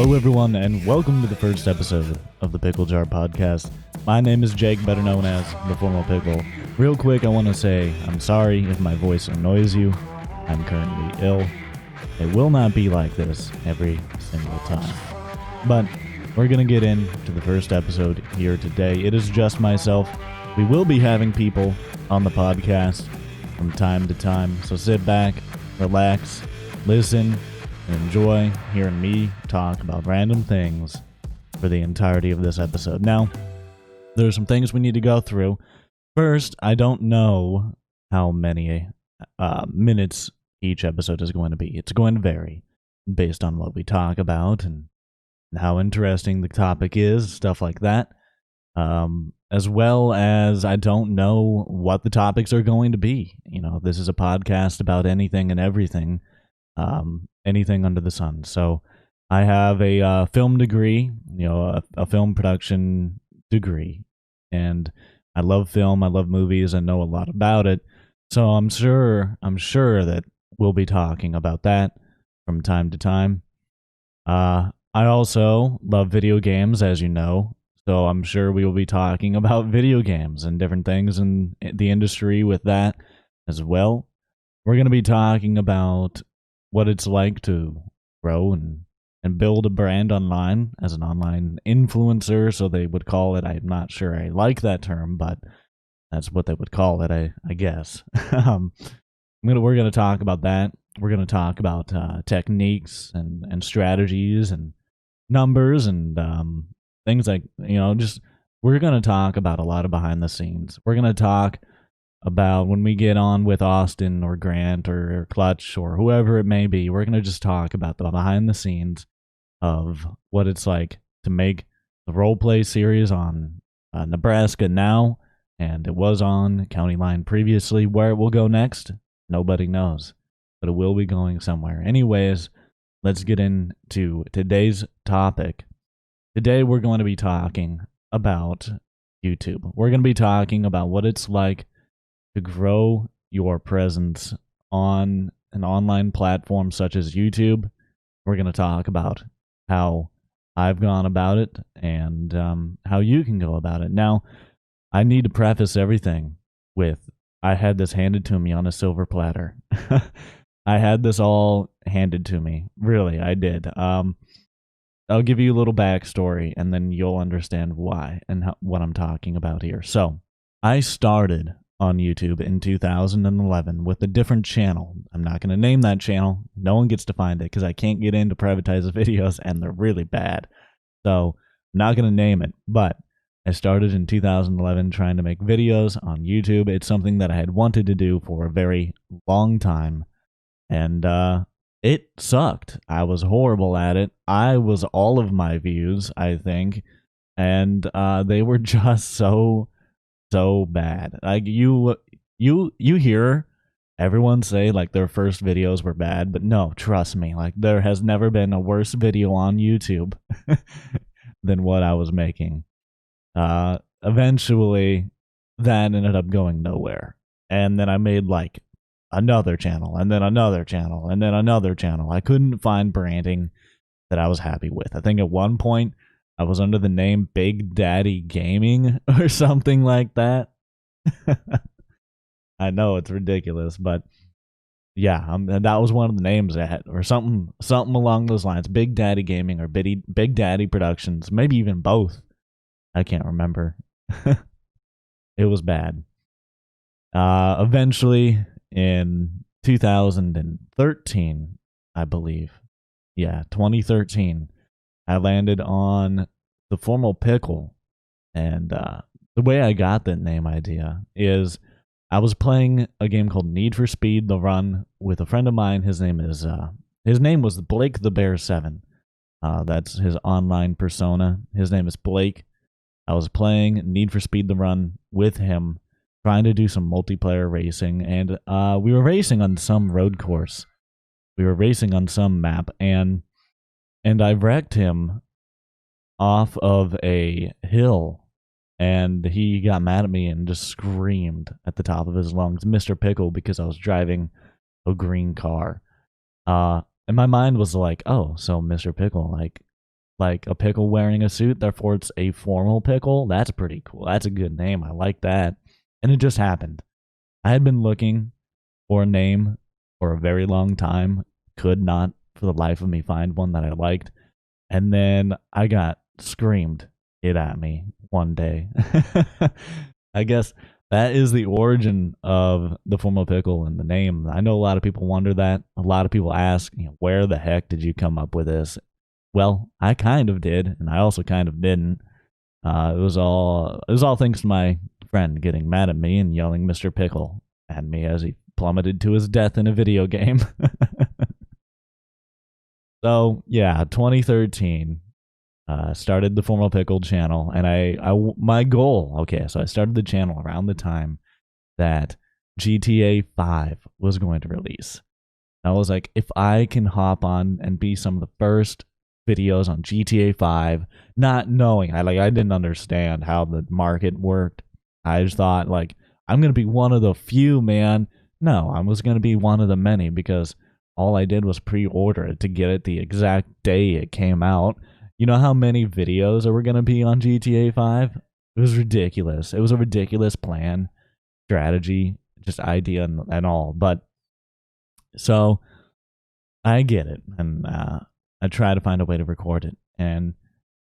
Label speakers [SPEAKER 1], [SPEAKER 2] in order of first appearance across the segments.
[SPEAKER 1] Hello everyone, and welcome to the first episode of the Picklejar podcast. My name is Jake, better known as TheFormalPickle. Real quick, I want to say I'm sorry if my voice annoys you. I'm currently ill. It will not be like this every single time. But we're going to get into the first episode here today. It is just myself. We will be having people on the podcast from time to time, so sit back, relax, listen, and enjoy hearing me talk about random things for the entirety of this episode. Now, there's some things we need to go through. First, I don't know how many minutes each episode is going to be. It's going to vary based on what we talk about and how interesting the topic is, stuff like that. As well as I don't know what the topics are going to be. You know, this is a podcast about anything and everything. Anything under the sun. So I have a film degree, a film production degree, and I love film. I love movies. I know a lot about it. So I'm sure that we'll be talking about that from time to time. I also love video games, as you know. So I'm sure we will be talking about video games and different things in the industry with that as well. We're going to be talking about what it's like to grow and build a brand online as an online influencer, so they would call it. I'm not sure I like that term, but that's what they would call it, I guess. We're going to talk about that. We're going to talk about techniques and strategies and numbers and things like, just we're going to talk about a lot of behind the scenes. We're going to talk about when we get on with Austin or Grant or Clutch or whoever it may be. We're going to just talk about the behind the scenes of what it's like to make the role play series on Nebraska now, and it was on County Line previously. Where it will go next, nobody knows, but it will be going somewhere. Anyways, let's get into today's topic. Today we're going to be talking about YouTube. We're going to be talking about what it's like to grow your presence on an online platform such as YouTube. We're going to talk about how I've gone about it and how you can go about it. Now, I need to preface everything with I had this handed to me on a silver platter. I had this all handed to me. Really, I did. I'll give you a little backstory, and then you'll understand why and what I'm talking about here. So, I started on YouTube in 2011 with a different channel. I'm not going to name that channel. No one gets to find it because I can't get into privatized videos, and they're really bad. So, I'm not going to name it, but I started in 2011 trying to make videos on YouTube. It's something that I had wanted to do for a very long time, and it sucked. I was horrible at it. I was all of my views, I think, and they were just so bad. Like you hear everyone say like their first videos were bad, but no, trust me, like there has never been a worse video on YouTube than what I was making. Eventually that ended up going nowhere, and then I made like another channel, and then another channel, and then another channel. I couldn't find branding that I was happy with. I think at one point I was under the name Big Daddy Gaming or something like that. I know it's ridiculous, but yeah, and that was one of the names I had, or something along those lines. Big Daddy Gaming or Big Daddy Productions, maybe even both. I can't remember. It was bad. Eventually, in 2013, I believe, 2013. I landed on TheFormalPickle, and the way I got that name idea is I was playing a game called Need for Speed: The Run with a friend of mine. His name was Blake the Bear 7. That's his online persona. His name is Blake. I was playing Need for Speed: The Run with him, trying to do some multiplayer racing, and we were racing on some road course. We were racing on some map, and I wrecked him off of a hill, and he got mad at me and just screamed at the top of his lungs, "Mr. Pickle," because I was driving a green car. And my mind was like, oh, so Mr. Pickle, like, like a pickle wearing a suit, therefore it's a formal pickle. That's pretty cool. That's a good name. I like that. And it just happened. I had been looking for a name for a very long time, could not for the life of me find one that I liked. And then I got screamed it at me one day. I guess that is the origin of the formal pickle and the name. I know a lot of people wonder that. A lot of people ask, where the heck did you come up with this? Well, I kind of did, and I also kind of didn't. It was all thanks to my friend getting mad at me and yelling "Mr. Pickle" at me as he plummeted to his death in a video game. So yeah, 2013. Started the Formal Pickle channel, and my goal. Okay, so I started the channel around the time that GTA 5 was going to release. I was like, if I can hop on and be some of the first videos on GTA 5, not knowing, I didn't understand how the market worked. I just thought, like, I'm gonna be one of the few, man. No, I was gonna be one of the many, because all I did was pre-order it to get it the exact day it came out. You know how many videos there were going to be on GTA 5? It was ridiculous. It was a ridiculous plan, strategy, just idea and all. But so I get it. And I try to find a way to record it. And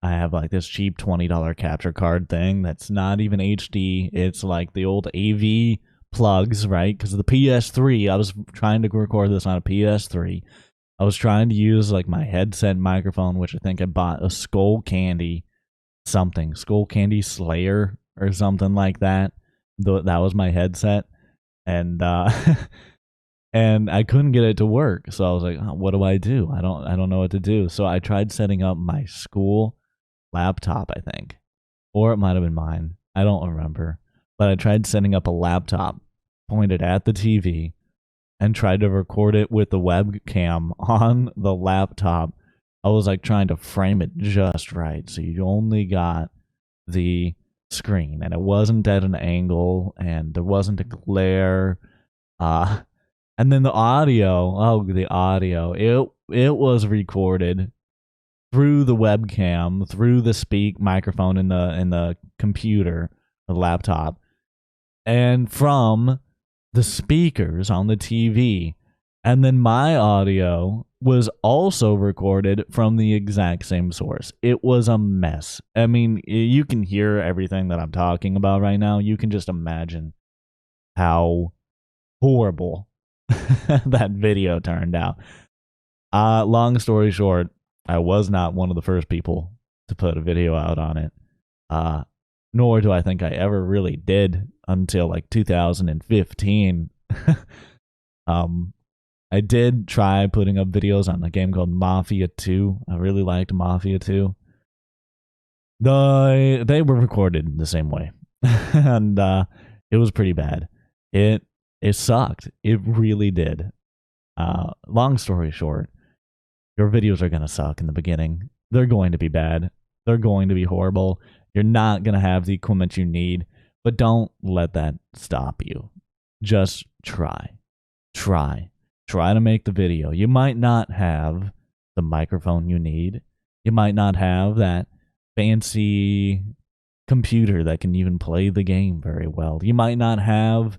[SPEAKER 1] I have like this cheap $20 capture card thing that's not even HD. It's like the old AV plugs, right? Because of the PS3, I was trying to record this on a PS3. I was trying to use like my headset microphone, which I think I bought a Skull Candy Slayer or something like that. That was my headset, and and I couldn't get it to work. So I was like, oh, what do? I don't know what to do. So I tried setting up my school laptop, I think, or it might have been mine. I don't remember, but I tried setting up a laptop pointed at the TV and tried to record it with the webcam on the laptop. I was like trying to frame it just right, so you only got the screen, and it wasn't at an angle, and there wasn't a glare. And then the audio, it was recorded through the webcam, through the microphone in the computer, the laptop, and from the speakers on the TV. And then my audio was also recorded from the exact same source. It was a mess. I mean, you can hear everything that I'm talking about right now. You can just imagine how horrible that video turned out. Long story short, I was not one of the first people to put a video out on it. Nor do I think I ever really did until like 2015. I did try putting up videos on a game called Mafia 2. I really liked Mafia 2. They were recorded the same way, and it was pretty bad. It sucked. It really did. Long story short, your videos are gonna suck in the beginning. They're going to be bad. They're going to be horrible. You're not going to have the equipment you need, but don't let that stop you. Just try. Try to make the video. You might not have the microphone you need. You might not have that fancy computer that can even play the game very well. You might not have,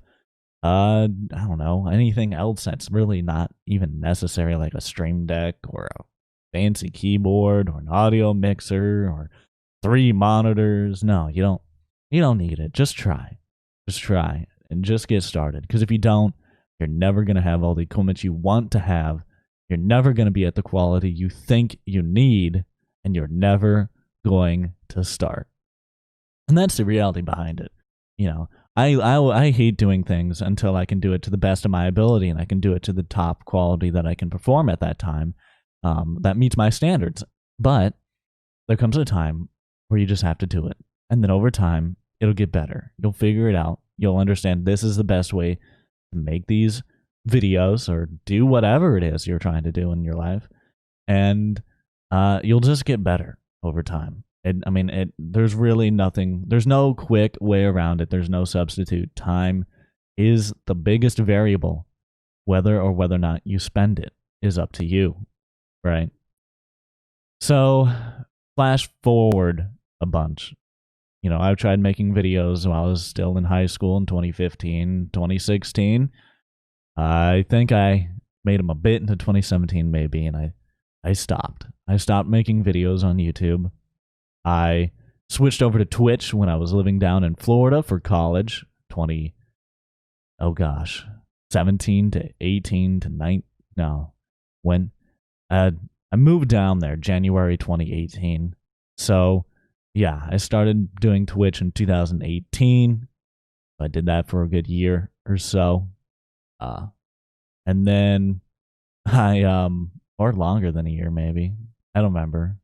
[SPEAKER 1] I don't know, anything else that's really not even necessary, like a Stream Deck or a fancy keyboard or an audio mixer or 3 monitors. No, you don't need it. Just try and just get started. Because if you don't, you're never going to have all the equipment you want to have. You're never going to be at the quality you think you need, and you're never going to start. And that's the reality behind it. I hate doing things until I can do it to the best of my ability, and I can do it to the top quality that I can perform at that time. That meets my standards. But there comes a time where you just have to do it. And then over time, it'll get better. You'll figure it out. You'll understand this is the best way to make these videos or do whatever it is you're trying to do in your life. And you'll just get better over time. There's really nothing. There's no quick way around it. There's no substitute. Time is the biggest variable. Whether or not you spend it is up to you, right? So flash forward a bunch. You know, I've tried making videos while I was still in high school in 2015, 2016. I think I made them a bit into 2017 maybe, and I stopped. I stopped making videos on YouTube. I switched over to Twitch when I was living down in Florida for college, 17 to 18 to 9, no, when I moved down there January 2018. So, yeah, I started doing Twitch in 2018. I did that for a good year or so. And then or longer than a year maybe. I don't remember.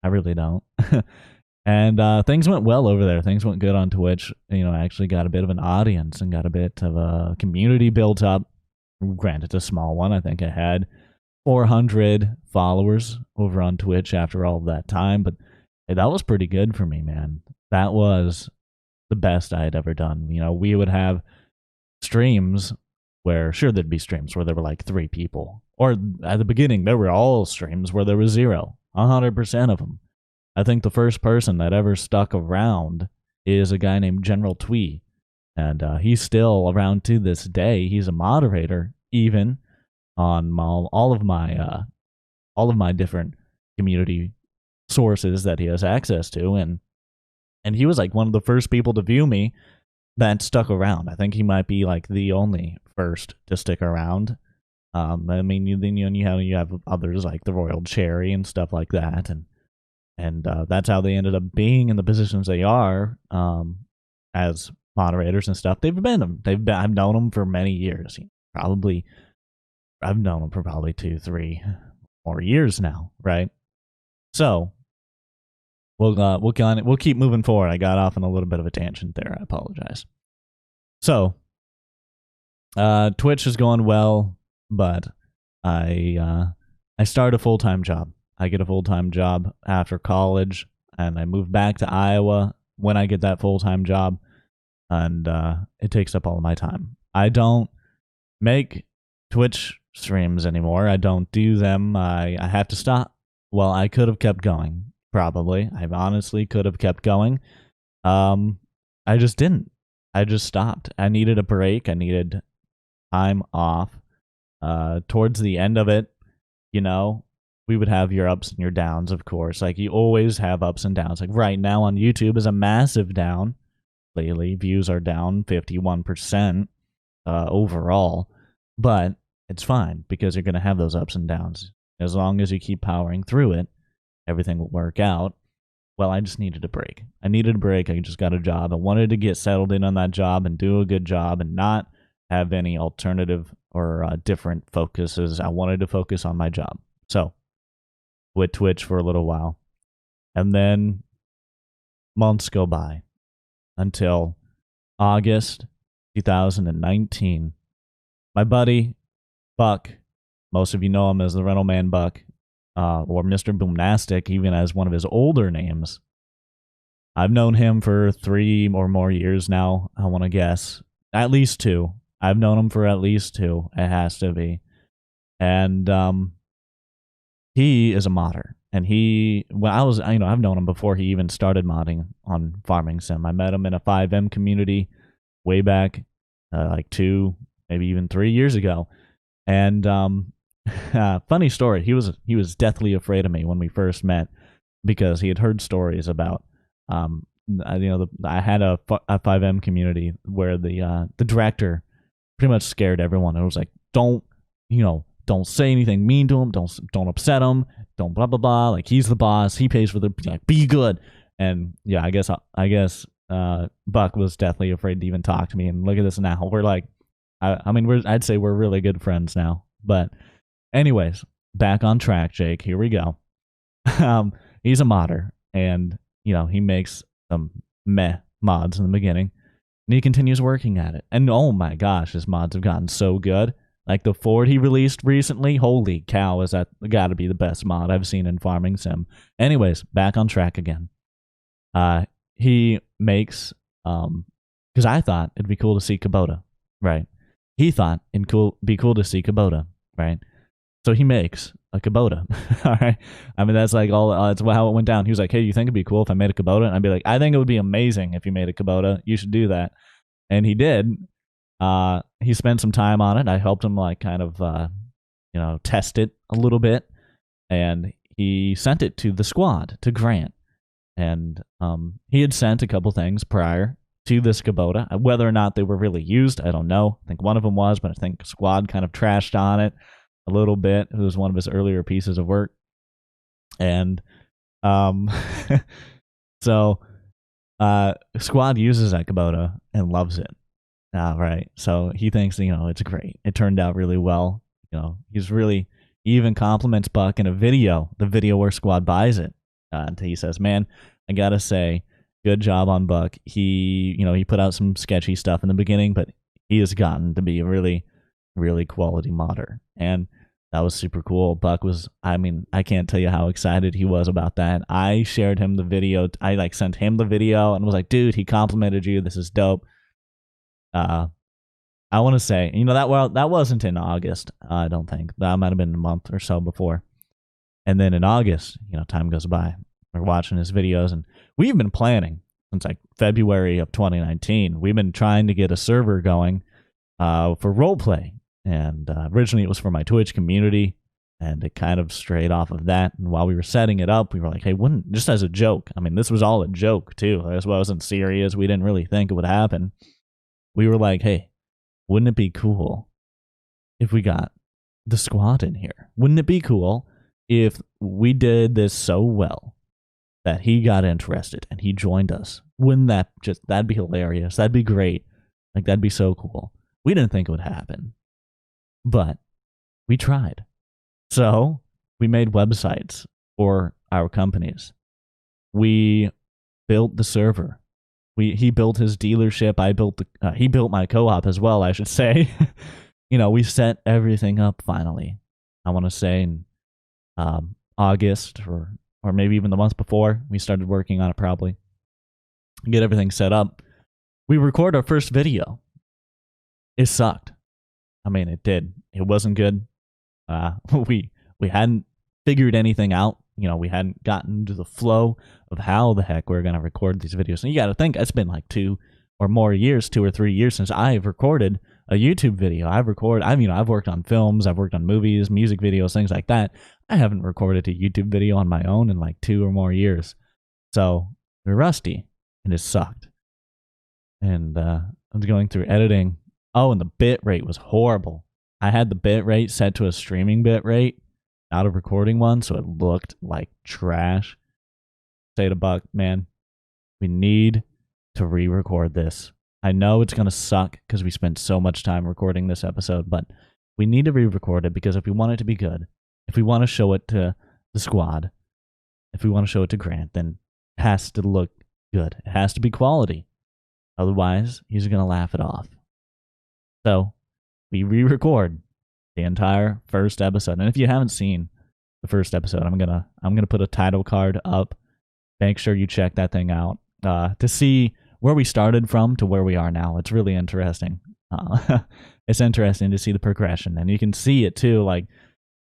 [SPEAKER 1] I really don't. And things went well over there. Things went good on Twitch. You know, I actually got a bit of an audience and got a bit of a community built up. Granted, a small one. I think I had 400 followers over on Twitch after all of that time. But hey, that was pretty good for me, man. That was the best I had ever done. You know, we would have streams where, sure, there'd be streams where there were like 3 people. Or at the beginning, there were all streams where there was 0, 100% of them. I think the first person that ever stuck around is a guy named General Twee. And he's still around to this day. He's a moderator, even on all of my different community sources that he has access to. And he was like one of the first people to view me that stuck around. I think he might be like the only first to stick around. I mean, you have others like the Royal Cherry and stuff like that, and that's how they ended up being in the positions they are as moderators and stuff. I've known them for many years. I've known them for probably 2-3 more years now, right? So we'll keep moving forward. I got off on a little bit of a tangent there. I apologize. So Twitch is going well, but I start a full-time job. I get a full-time job after college, and I move back to Iowa when I get that full-time job, and it takes up all of my time. I don't make Twitch streams anymore. I don't do them. I have to stop. Well, I could have kept going, probably. I honestly could have kept going. I just didn't. I just stopped. I needed a break. I needed time off. Towards the end of it, you know, we would have your ups and your downs, of course. Like, you always have ups and downs. Like, right now on YouTube is a massive down. Lately, views are down 51% overall. But it's fine, because you're going to have those ups and downs. As long as you keep powering through it, everything will work out. Well, I just needed a break. I just got a job. I wanted to get settled in on that job and do a good job and not have any alternative or different focuses. I wanted to focus on my job. So, quit Twitch for a little while. And then months go by until August 2019. My buddy, Buck, most of you know him as the Rental Man Buck, or Mr. Boomnastic, even as one of his older names. I've known him for 3 or more years now, I want to guess. At least 2. I've known him for at least 2. It has to be. And he is a modder. And I've known him before he even started modding on Farming Sim. I met him in a 5M community way back, like 2, maybe even 3 years ago. And funny story, he was deathly afraid of me when we first met, because he had heard stories about I had a 5M community where the director pretty much scared everyone. It was like, don't say anything mean to him, don't upset him, don't blah blah blah. Like, he's the boss, he pays for be good. And yeah, I guess Buck was deathly afraid to even talk to me. And look at this now. We're like, I'd say we're really good friends now. But anyways, back on track, Jake. Here we go. He's a modder, and he makes some meh mods in the beginning, and he continues working at it. And oh my gosh, his mods have gotten so good. Like the Ford he released recently, holy cow, is that got to be the best mod I've seen in Farming Sim. Anyways, back on track again. He makes because I thought it'd be cool to see Kubota, right? He thought it'd be cool to see Kubota, right? So he makes a Kubota. All right. I mean, that's like all, that's how it went down. He was like, hey, you think it'd be cool if I made a Kubota? And I'd be like, I think it would be amazing if you made a Kubota. You should do that. And he did. He spent some time on it. I helped him like kind of, test it a little bit. And he sent it to the squad, to Grant. And he had sent a couple things prior to this Kubota. Whether or not they were really used, I don't know. I think one of them was, but I think squad kind of trashed on it a little bit. It was one of his earlier pieces of work. And so squad uses that Kubota and loves it. Right. So he thinks, it's great. It turned out really well. He even compliments Buck in a video, the video where squad buys it. And he says, man, I got to say, good job on Buck. He put out some sketchy stuff in the beginning, but he has gotten to be a really, really quality modder. And that was super cool. Buck was, I can't tell you how excited he was about that. I shared him the video. I sent him the video and was like, dude, he complimented you. This is dope. I want to say, that wasn't in August. I don't think. That might have been a month or so before. And then in August, time goes by. We're watching his videos, and we've been planning since like February of 2019. We've been trying to get a server going for roleplay. And originally it was for my Twitch community, and it kind of strayed off of that. And while we were setting it up, we were like, hey, just as a joke. This was all a joke, too. This wasn't serious. We didn't really think it would happen. We were like, hey, wouldn't it be cool if we got the squad in here? Wouldn't it be cool if we did this so well that he got interested and he joined us? Wouldn't that'd be hilarious. That'd be great. Like, that'd be so cool. We didn't think it would happen, but we tried. So we made websites for our companies. We built the server. He built his dealership. He built my co-op as well, I should say. We set everything up finally. I want to say in August or maybe even the month before, we started working on it probably. Get everything set up. We record our first video. It sucked. It did. It wasn't good. We hadn't figured anything out. We hadn't gotten to the flow of how the heck we're going to record these videos. And you got to think, it's been like 2 or 3 years since I've recorded a YouTube video. I've worked on films, I've worked on movies, music videos, things like that. I haven't recorded a YouTube video on my own in like 2 or more years. So we're rusty, and it sucked. And I was going through editing. Oh, and the bit rate was horrible. I had the bit rate set to a streaming bit rate, not a recording one, so it looked like trash. Say to Buck, man, we need to re-record this. I know it's going to suck because we spent so much time recording this episode, but we need to re-record it because if we want it to be good, if we want to show it to the squad, if we want to show it to Grant, then it has to look good. It has to be quality. Otherwise, he's going to laugh it off. So we re-record the entire first episode. And if you haven't seen the first episode, I'm gonna put a title card up. Make sure you check that thing out to see where we started from to where we are now. It's really interesting. It's interesting to see the progression, and you can see it too. Like,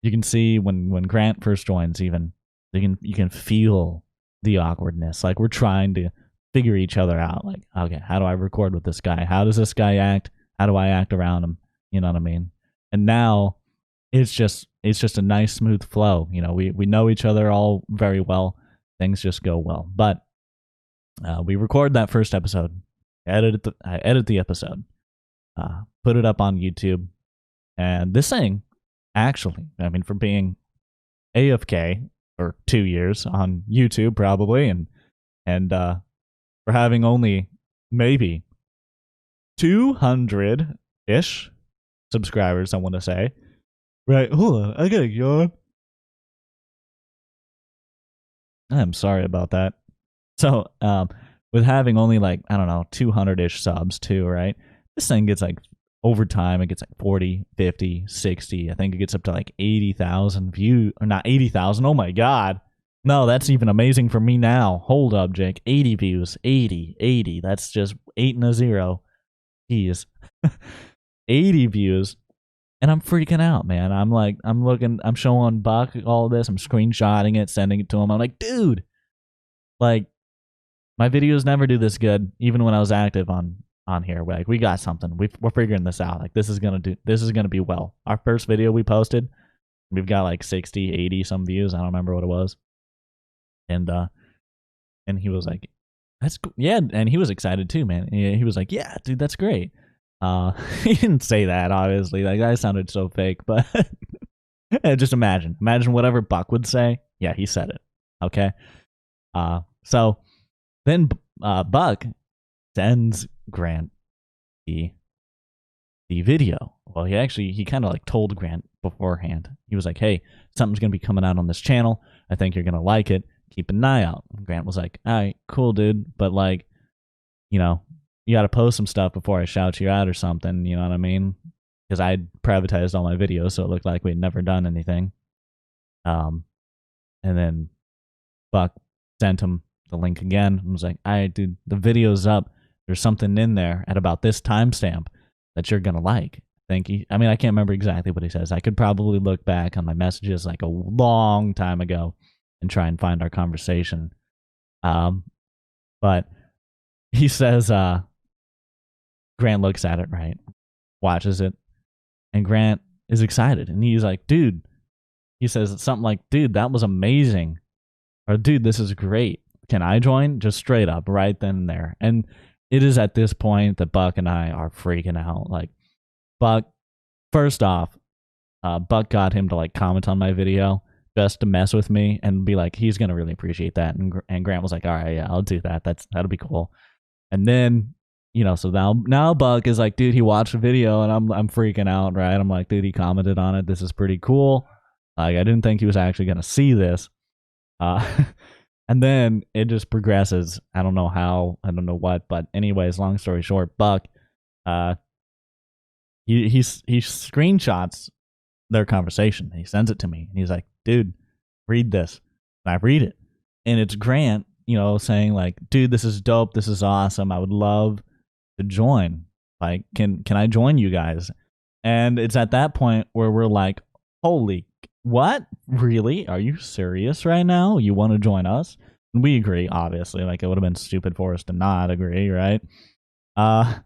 [SPEAKER 1] you can see when Grant first joins, even you can feel the awkwardness. Like, we're trying to figure each other out. Like, okay, how do I record with this guy? How does this guy act? How do I act around him? You know what I mean? And now it's just a nice smooth flow. We know each other all very well. Things just go well. But we record that first episode. I edit the episode. Put it up on YouTube. And this thing, actually, for being AFK for 2 years on YouTube probably, and for having only maybe 200-ish subscribers, I want to say. Right, hold on, I gotta yawn. I'm sorry about that. So, with having only 200-ish subs too, right? This thing gets over time, it gets 40, 50, 60. I think it gets up to 80,000 views, or not 80,000. Oh my God. No, that's even amazing for me now. Hold up, Jake. 80 views, 80. That's just 8 and a 0. Jeez. 80 views. And I'm freaking out, man. I'm like, I'm showing Buck all this. I'm screenshotting it, sending it to him. I'm like, dude, like, my videos never do this good, even when I was active on here. We're like, we got something. We're figuring this out. Like, this is gonna be well. Our first video we posted, we've got like 60, 80 some views. I don't remember what it was. And he was like, that's cool. Yeah, and he was excited too, man. He was like, yeah, dude, that's great. He didn't say that, obviously. Like, that sounded so fake, but just imagine whatever Buck would say. Yeah, he said it. Okay. So then Buck sends Grant the video. Well, he kind of like told Grant beforehand. He was like, hey, something's gonna be coming out on this channel. I think you're gonna like it. Keep an eye out. And Grant was like, all right, cool, dude, but like, you know, you got to post some stuff before I shout you out or something, you know what I mean? Because I privatized all my videos, so it looked like we'd never done anything. And then Buck sent him the link again and was like, all right, dude, the video's up. There's something in there at about this timestamp that you're going to like. I can't remember exactly what he says. I could probably look back on my messages like a long time ago and try and find our conversation. But he says, Grant looks at it, right? Watches it. And Grant is excited. And he's like, dude, he says something like, dude, that was amazing. Or, dude, this is great. Can I join? Just straight up, right then and there. And it is at this point that Buck and I are freaking out. Like, Buck, first off, Buck got him to like comment on my video just to mess with me and be like, he's going to really appreciate that. And Grant was like, all right, yeah, I'll do that. That'll be cool. And then, you know, so now Buck is like, dude, he watched the video, and I'm freaking out, right? I'm like, dude, he commented on it. This is pretty cool. Like, I didn't think he was actually going to see this. And then it just progresses. I don't know how, I don't know what, but anyways, long story short, Buck, he screenshots their conversation. He sends it to me, and he's like, dude, read this. And I read it, and it's Grant, you know, saying like, dude, this is dope. This is awesome. I would love to join. Like, can I join you guys? And it's at that point where we're like, holy, what? Really? Are you serious right now? You want to join us? And we agree, obviously. Like, it would have been stupid for us to not agree, right? Yeah,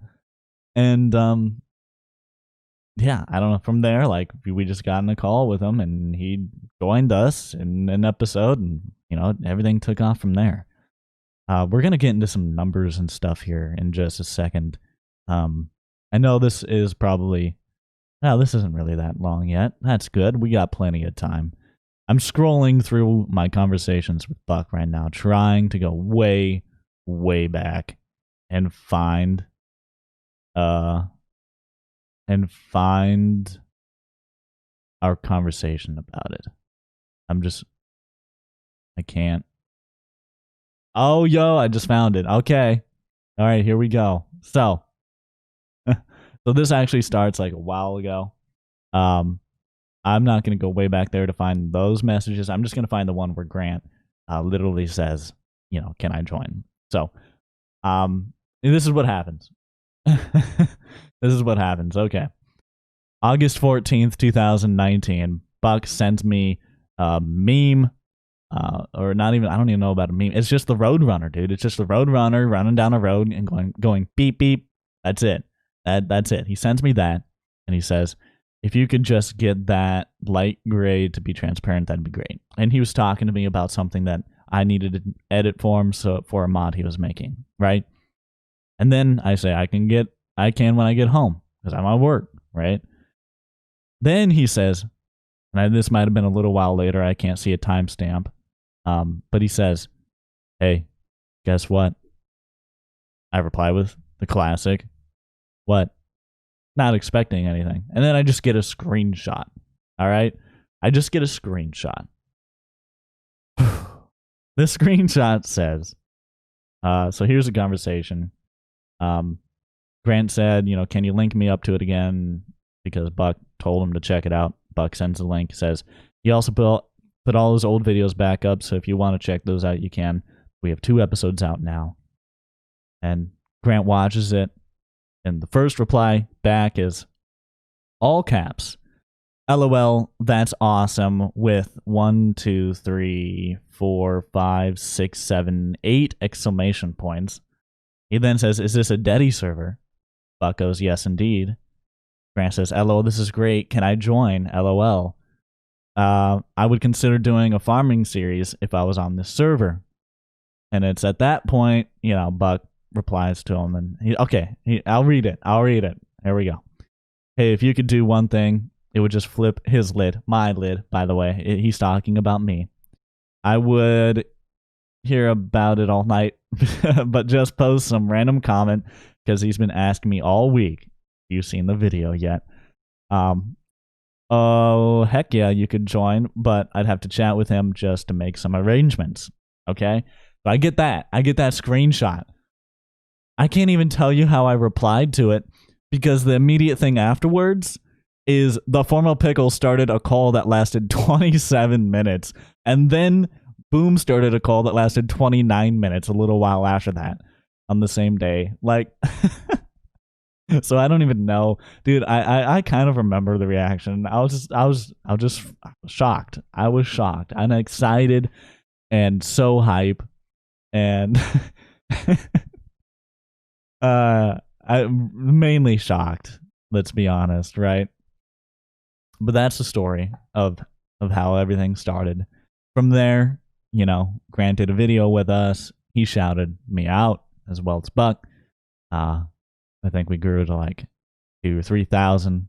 [SPEAKER 1] I don't know. From there, like, we just got in a call with him, and he joined us in an episode, and, you know, everything took off from there. We're going to get into some numbers and stuff here in just a second. I know this is probably... No, this isn't really that long yet. That's good. We got plenty of time. I'm scrolling through my conversations with Buck right now, trying to go way, way back and find our conversation about it. I can't. Oh, yo, I just found it. Okay. All right, here we go. So this actually starts like a while ago. I'm not going to go way back there to find those messages. I'm just going to find the one where Grant literally says, you know, can I join? So this is what happens. This is what happens. Okay. August 14th, 2019, Buck sends me a meme, or not even, I don't even know about a meme. It's just the Roadrunner, dude. It's just the Roadrunner running down a road and going beep, beep. That's it. That's it. He sends me that, and he says, if you could just get that light gray to be transparent, that'd be great. And he was talking to me about something that I needed to edit for him, so for a mod he was making, right? And then I say, I can when I get home, because I'm at work, right? Then he says, and this might have been a little while later, I can't see a timestamp, but he says, hey, guess what? I reply with the classic, what? Not expecting anything. And then I just get a screenshot. All right? I just get a screenshot. The screenshot says, so here's a conversation. Grant said, you know, can you link me up to it again? Because Buck told him to check it out. Buck sends the link, says, he also put all his old videos back up, so if you want to check those out, you can. We have 2 episodes out now. And Grant watches it. And the first reply back is all caps. LOL, that's awesome, with 1, 2, 3, 4, 5, 6, 7, 8 exclamation points. He then says, is this a Deddy server? Buck goes, yes, indeed. Grant says, LOL, this is great. Can I join? LOL. I would consider doing a farming series if I was on this server. And it's at that point, Buck replies to him, and I'll read it. Here we go. Hey, if you could do one thing, it would just flip his lid, my lid, by the way. He's talking about me. I would hear about it all night, but just post some random comment because he's been asking me all week. You've seen the video yet? Oh, heck yeah, you could join, but I'd have to chat with him just to make some arrangements. Okay? So I get that. I get that screenshot. I can't even tell you how I replied to it because the immediate thing afterwards is TheFormalPickle started a call that lasted 27 minutes, and then Boom started a call that lasted 29 minutes a little while after that on the same day. Like, so I don't even know. Dude, I kind of remember the reaction. I was just shocked. I was shocked. I'm excited and so hype. And I'm mainly shocked, let's be honest, right? But that's the story of how everything started. From there, Grant did a video with us. He shouted me out as well as Buck. I think we grew to like 2,000 or 3,000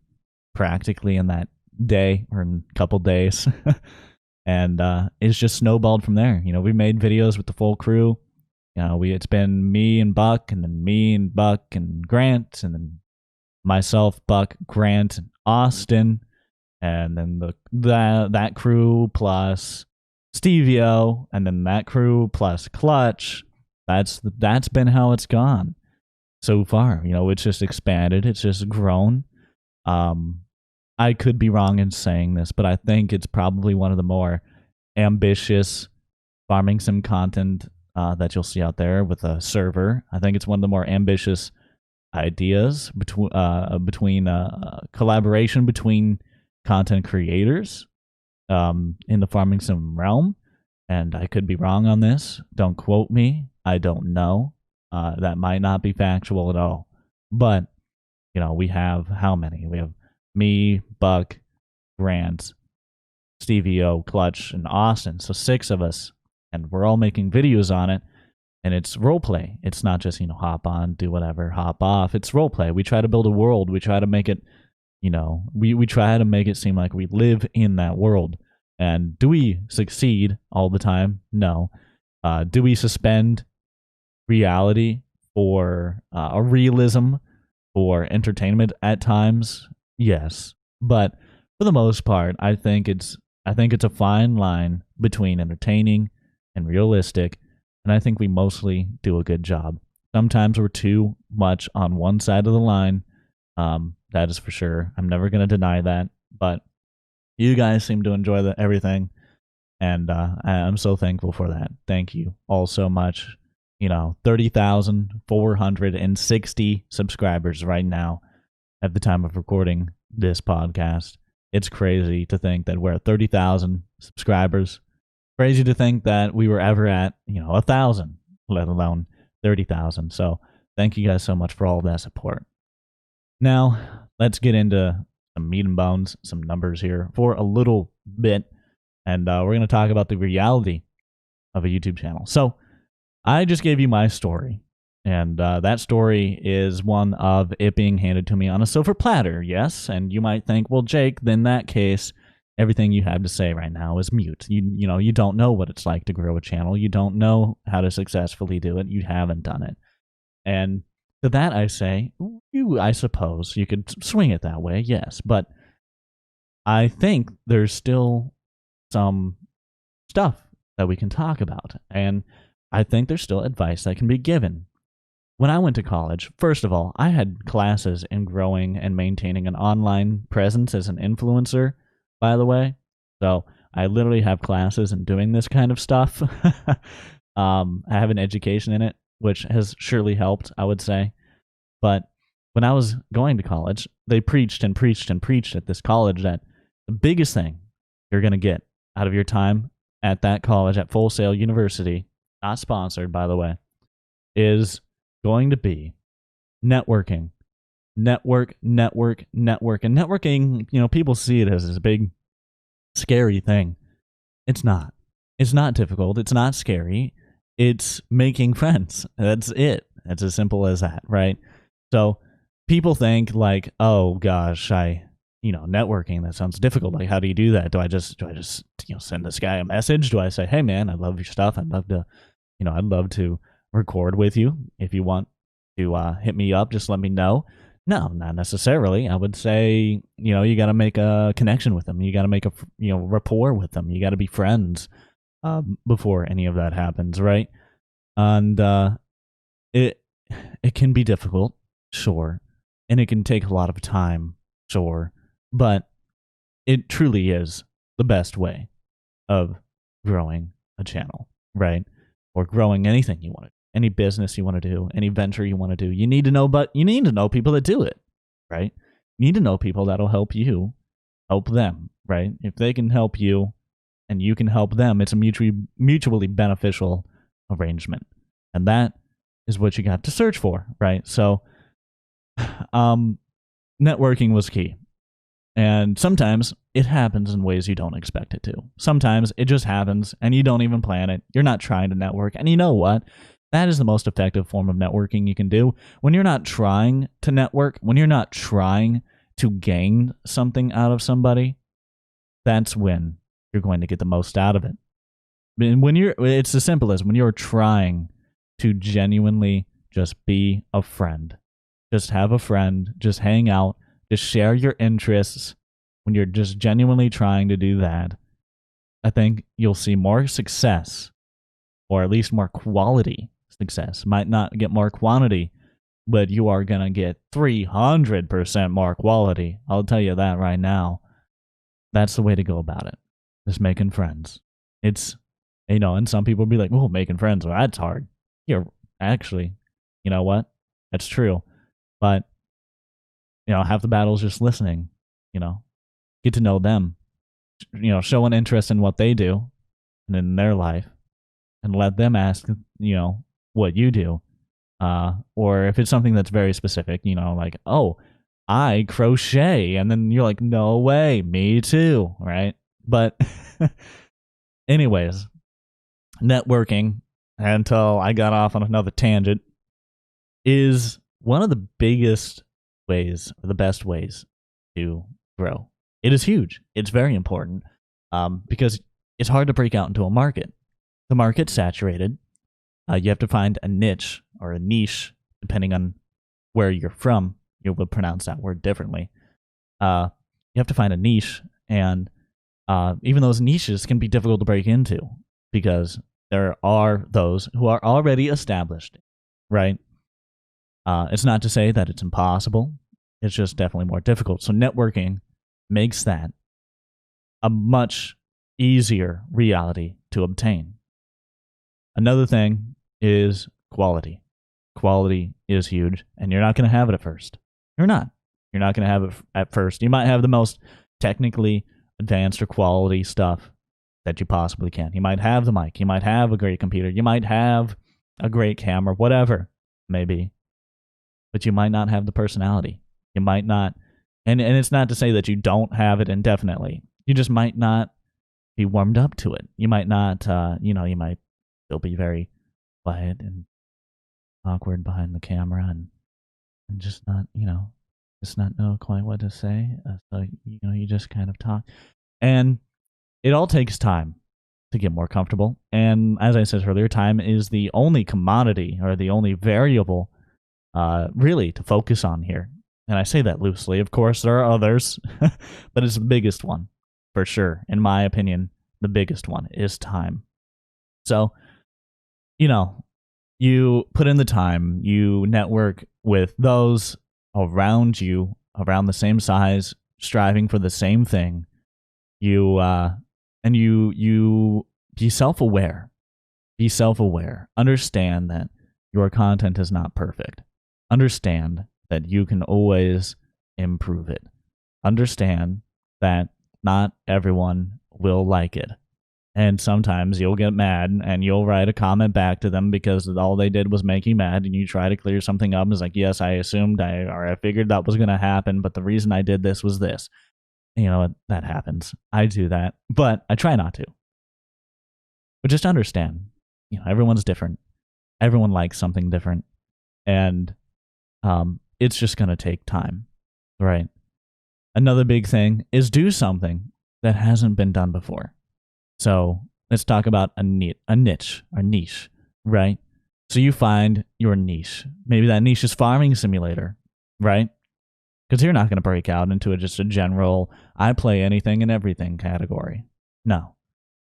[SPEAKER 1] practically in that day or in a couple days. And it's just snowballed from there. We made videos with the full crew. It's been me and Buck, and then me and Buck and Grant, and then myself, Buck, Grant, and Austin, and then that crew plus Stevio, and then that crew plus Clutch. That's been how it's gone so far. It's just expanded. It's just grown. I could be wrong in saying this, but I think it's probably one of the more ambitious farming sim content that you'll see out there with a server. I think it's one of the more ambitious ideas between collaboration between content creators in the farming sim realm. And I could be wrong on this. Don't quote me. I don't know. That might not be factual at all. But, we have how many? We have me, Buck, Grant, Stevie O, Clutch, and Austin. So 6 of us. And we're all making videos on it. And it's roleplay. It's not just, hop on, do whatever, hop off. It's roleplay. We try to build a world. We try to make it, we try to make it seem like we live in that world. And do we succeed all the time? No. Do we suspend reality for a realism for entertainment at times? Yes. But for the most part, I think it's a fine line between entertaining and realistic, and I think we mostly do a good job. Sometimes we're too much on one side of the line. That is for sure. I'm never going to deny that, but you guys seem to enjoy everything, and I'm so thankful for that. Thank you all so much. 30,460 subscribers right now at the time of recording this podcast. It's crazy to think that we're at 30,000 subscribers. Crazy to think that we were ever at, 1,000, let alone 30,000. So thank you guys so much for all that support. Now, let's get into some meat and bones, some numbers here for a little bit. And we're going to talk about the reality of a YouTube channel. So I just gave you my story. And that story is one of it being handed to me on a silver platter, yes? And you might think, well, Jake, then in that case, everything you have to say right now is mute. You don't know what it's like to grow a channel. You don't know how to successfully do it. You haven't done it. And to that I say, I suppose you could swing it that way, yes. But I think there's still some stuff that we can talk about. And I think there's still advice that can be given. When I went to college, first of all, I had classes in growing and maintaining an online presence as an influencer, by the way. So I literally have classes in doing this kind of stuff. I have an education in it, which has surely helped, I would say. But when I was going to college, they preached and preached and preached at this college that The biggest thing you're going to get out of your time at that college, at Full Sail University, not sponsored, by the way, is going to be networking. Network. And networking, people see it as this big, scary thing. It's not. It's not difficult. It's not scary. It's making friends. That's it. It's as simple as that, right? So people think like, oh gosh, networking, that sounds difficult. Like, how do you do that? Do I just send this guy a message? Do I say, hey man, I love your stuff. I'd love to record with you. If you want to hit me up, just let me know. No, not necessarily. I would say, you got to make a connection with them. You got to make a rapport with them. You got to be friends before any of that happens, right? And it can be difficult, sure, and it can take a lot of time, sure, but it truly is the best way of growing a channel, right? Or growing anything you want to do, any business you want to do, any venture you want to do. You need to know people that do it, right? You need to know people that'll help you help them, right? If they can help you and you can help them, it's a mutually beneficial arrangement. And that is what you got to search for, right? So networking was key. And sometimes it happens in ways you don't expect it to. Sometimes it just happens and you don't even plan it. You're not trying to network. And you know what? That is the most effective form of networking you can do. When you're not trying to network, when you're not trying to gain something out of somebody, that's when you're going to get the most out of it. It's as simple as when you're trying to genuinely just be a friend. Just have a friend, just hang out, just share your interests. When you're just genuinely trying to do that, I think you'll see more success, or at least more quality success. Might not get more quantity, but you are going to get 300% more quality. I'll tell you that right now. That's the way to go about it. Just making friends. It's, and some people be like, oh, making friends, well, that's hard. You're actually, you know what? That's true. But, half the battle is just listening, get to know them, show an interest in what they do and in their life, and let them ask, what you do. Or if it's something that's very specific, like, oh, I crochet. And then you're like, no way, me too, right? But anyways, networking, until I got off on another tangent, is one of the biggest ways, or the best ways to grow. It is huge. It's very important because it's hard to break out into a market. The market's saturated. You have to find a niche or a niche, depending on where you're from. You will pronounce that word differently. You have to find a niche, and even those niches can be difficult to break into because there are those who are already established, right? It's not to say that it's impossible. It's just definitely more difficult. So networking makes that a much easier reality to obtain. Another thing is quality. Quality is huge, and you're not going to have it at first. You're not. You're not going to have it at first. You might have the most technically advanced or quality stuff that you possibly can. You might have the mic. You might have a great computer. You might have a great camera, whatever it may be. But you might not have the personality. You might not, and it's not to say that you don't have it indefinitely. You just might not be warmed up to it. You might not, you might still be very quiet and awkward behind the camera and just not, just not know quite what to say. So, you just kind of talk. And it all takes time to get more comfortable. And as I said earlier, time is the only commodity or the only variable really to focus on here. And I say that loosely. Of course, there are others, but it's the biggest one, for sure. In my opinion, the biggest one is time. So, you put in the time, you network with those around you, around the same size, striving for the same thing. You be self-aware. Be self-aware. Understand that your content is not perfect. Understand that you can always improve it. Understand that not everyone will like it. And sometimes you'll get mad and you'll write a comment back to them because all they did was make you mad, and you try to clear something up. It's like, yes, I assumed or I figured that was going to happen, but the reason I did this was this. You know, that happens. I do that, but I try not to. But just understand, you know, everyone's different. Everyone likes something different. And it's just going to take time, right? Another big thing is do something that hasn't been done before. So let's talk about a niche, right? So you find your niche. Maybe that niche is farming simulator, right? Because you're not going to break out into just a general, I play anything and everything category. No.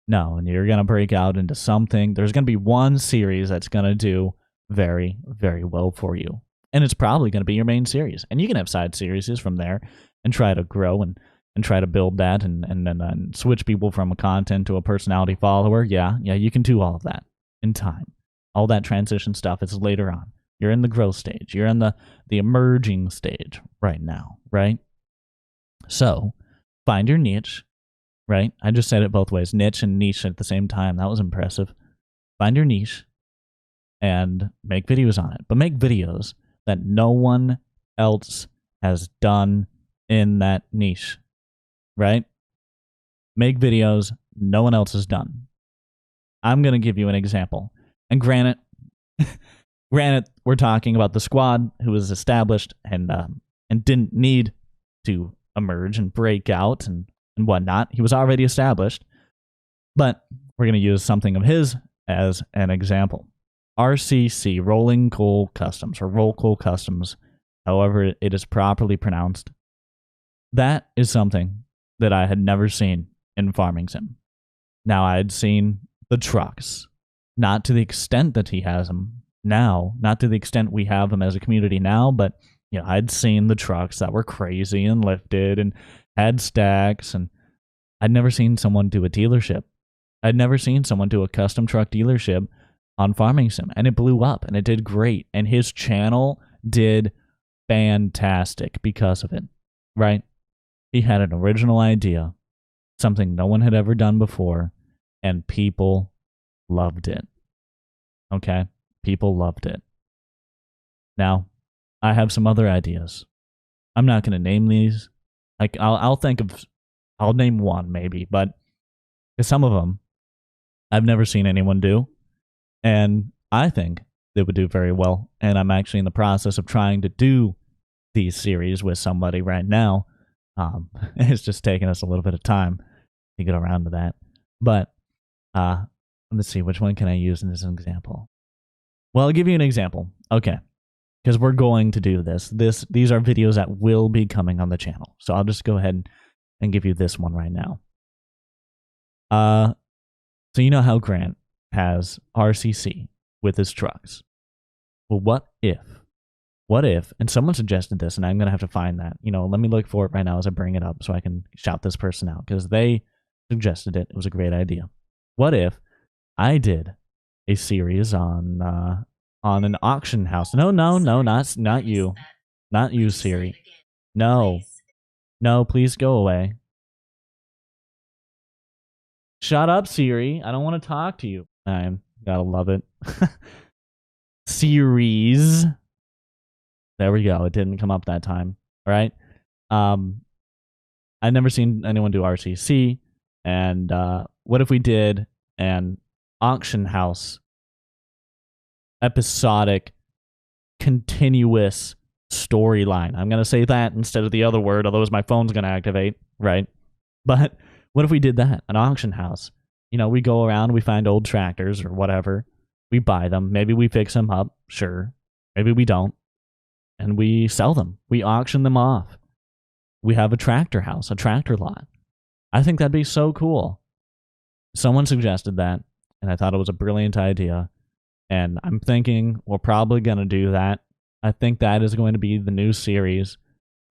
[SPEAKER 1] And you're going to break out into something. There's going to be one series that's going to do very, very well for you. And it's probably going to be your main series. And you can have side series from there and try to grow and try to build that and then switch people from a content to a personality follower. Yeah, you can do all of that in time. All that transition stuff is later on. You're in the growth stage. You're in the emerging stage right now, right? So find your niche, right? I just said it both ways, niche and niche at the same time. That was impressive. Find your niche and make videos on it. But make videos that no one else has done in that niche. Right? Make videos no one else has done. I'm going to give you an example. And granted, we're talking about the squad who was established and didn't need to emerge and break out and whatnot. He was already established. But we're going to use something of his as an example. RCC, Rolling Coal Customs, or Roll Coal Customs, however it is properly pronounced. That is something that I had never seen in Farming Sim. Now, I had seen the trucks, not to the extent that he has them now, not to the extent we have them as a community now, but you know, I'd seen the trucks that were crazy and lifted and had stacks, and I'd never seen someone do a dealership. I'd never seen someone do a custom truck dealership on Farming Sim, and it blew up, and it did great, and his channel did fantastic because of it, right? He had an original idea, something no one had ever done before, and people loved it. Okay? People loved it. Now, I have some other ideas. I'm not going to name these. Like, I'll name one maybe, but some of them I've never seen anyone do, and I think they would do very well, and I'm actually in the process of trying to do these series with somebody right now. It's just taking us a little bit of time to get around to that. But let's see, which one can I use in this example? Well, I'll give you an example. Okay. Because we're going to do this. These are videos that will be coming on the channel. So I'll just go ahead and give you this one right now. So you know how Grant has RCC with his trucks. Well, what if, and someone suggested this, and I'm going to have to find that. You know, let me look for it right now as I bring it up so I can shout this person out, because they suggested it. It was a great idea. What if I did a series on an auction house? No, not you. Not you, Siri. No, please go away. Shut up, Siri. I don't want to talk to you. I gotta love it. Series. There we go. It didn't come up that time. All right. I've never seen anyone do RCC. And what if we did an auction house episodic continuous storyline? I'm going to say that instead of the other word, otherwise my phone's going to activate, right? But what if we did that? An auction house. You know, we go around, we find old tractors or whatever. We buy them. Maybe we fix them up. Sure. Maybe we don't. And we sell them. We auction them off. We have a tractor house, a tractor lot. I think that'd be so cool. Someone suggested that, and I thought it was a brilliant idea. And I'm thinking we're probably going to do that. I think that is going to be the new series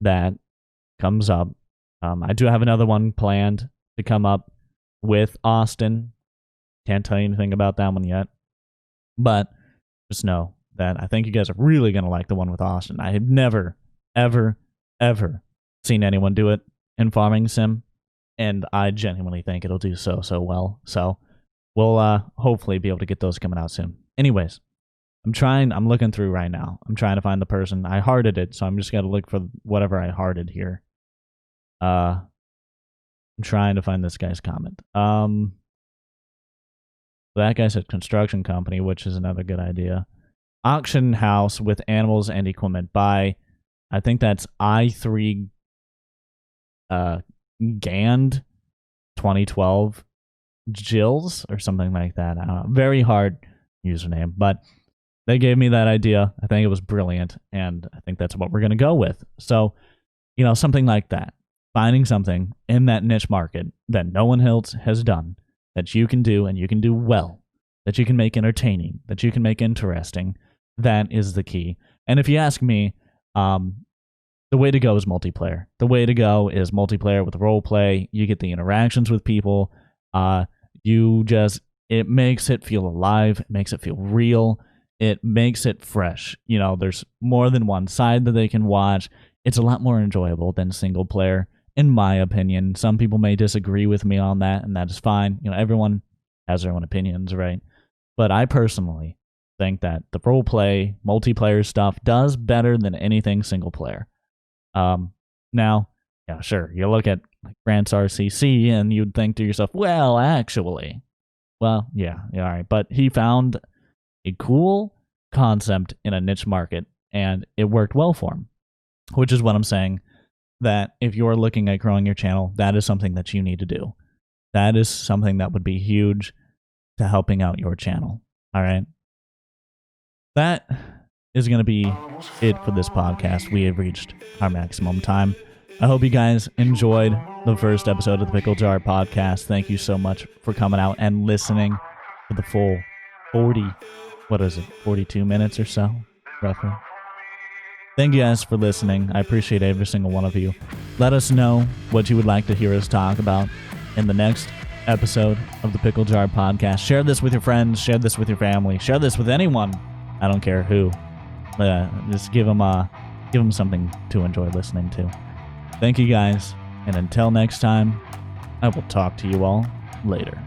[SPEAKER 1] that comes up. I do have another one planned to come up with Austin. Can't tell you anything about that one yet. But just know that I think you guys are really going to like the one with Austin. I have never, ever, ever seen anyone do it in Farming Sim. and I genuinely think it'll do so well. So we'll hopefully be able to get those coming out soon. Anyways, I'm looking through right now. I'm trying to find the person. I hearted it, so I'm just got to look for whatever I hearted here. I'm trying to find this guy's comment. That guy said construction company, which is another good idea. Auction house with animals and equipment by, I think that's I3 Gand 2012 Jills or something like that. I don't know. Very hard username, but they gave me that idea. I think it was brilliant, and I think that's what we're going to go with. So, something like that. Finding something in that niche market that no one else has done, that you can do and you can do well, that you can make entertaining, that you can make interesting. That is the key. And if you ask me, the way to go is multiplayer. The way to go is multiplayer with role play. You get the interactions with people. It makes it feel alive. It makes it feel real. It makes it fresh. There's more than one side that they can watch. It's a lot more enjoyable than single player, in my opinion. Some people may disagree with me on that, and that is fine. Everyone has their own opinions, right? But I personally think that the role play, multiplayer stuff does better than anything single player. Now, yeah, sure, you look at Grant's RCC and you'd think to yourself, well, actually, all right. But he found a cool concept in a niche market, and it worked well for him, which is what I'm saying, that if you're looking at growing your channel, that is something that you need to do. That is something that would be huge to helping out your channel. All right. That is going to be it for this podcast. We have reached our maximum time. I hope you guys enjoyed the first episode of the Picklejar podcast. Thank you so much for coming out and listening for the full 42 minutes or so, roughly. Thank you guys for listening. I appreciate every single one of you. Let us know what you would like to hear us talk about in the next episode of the Picklejar podcast. Share this with your friends. Share this with your family. Share this with anyone. I don't care who. Just give them something to enjoy listening to. Thank you guys, and until next time, I will talk to you all later.